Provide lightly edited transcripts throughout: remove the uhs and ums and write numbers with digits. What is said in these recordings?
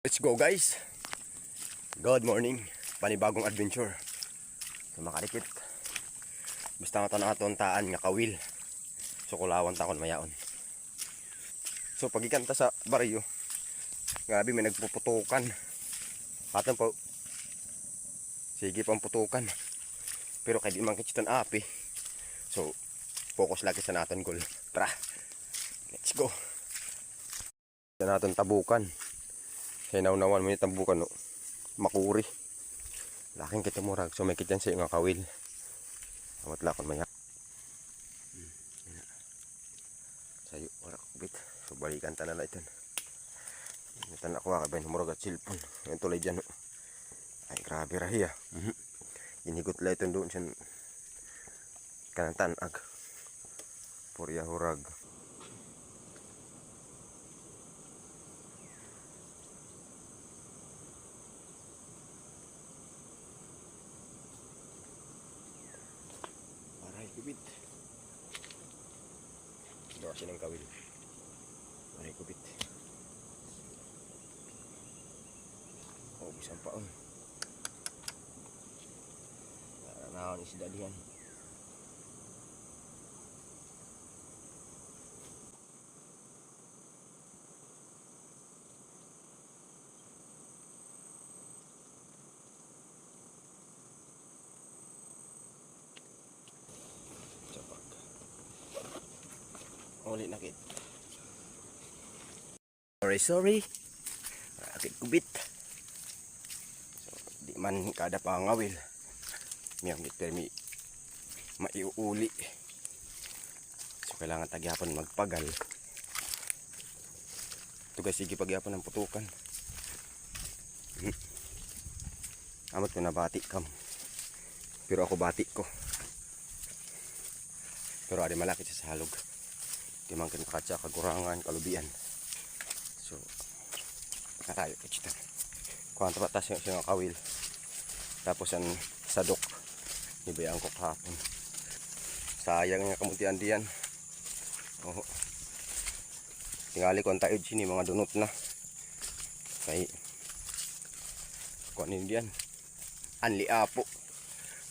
Let's go guys. Good morning. Panibagong adventure. So makarikit. Basta nga ito natontaan nga kawil. So kulawan takon mayaon. So pagikanta sa baryo. Grabe may nagpuputukan. Atong po. Sige pang putukan. Pero kay di man kitsitan api. So focus lagi sa naton goal. Tara. Let's go. Sa naton tabukan. Hinaw-nawan mo yung tambukan, no? Makuri. Laking kita murag. So may kityan siya nga kawil. Amat lakon maya. Sayo, wala kubit. So balikan tanan na ito. Ito na ako kakabay. Murag at silpon. Yung tulay dyan, no? Ay, grabe rahi, ah. Inigot lang ito doon siya. Kanang tanag. Purya hurag. Kubit. Doa siya ng kawil. Maray kubit. Oh, bisang paon. Nakanaon isda diyan. Ulit nakit. Sorry. Nakit kubit. So, di man kada pangawil. Miyang permi maiuuli. So kailangan tagyapon magpagal. Ito guys, sige pagyapon ng putukan. Amat ko nabati kam. Pero ako bati ko. Pero ada malaki sa halog. Di man kinakatsa kagurangan, kalubian. So, nakatayo kachita. Kuwanta patas yung siya kawil. Tapos ang sadok. Nibayaan ko kahapon. Sayang nga kamutian diyan. Oh. Tingali ko ang tayo sini, mga dunot na. Kaya, kuwanin diyan. Anli apo.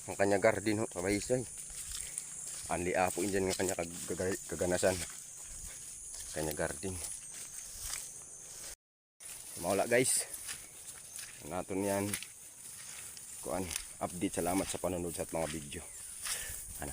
Ang kanya garden ho, kabahisay. Anli apo dyan nga kanya kaganasan. Kanya garden. Maula guys. Naton yan. Kuan update, salamat sa panonood sa mga video. Ano?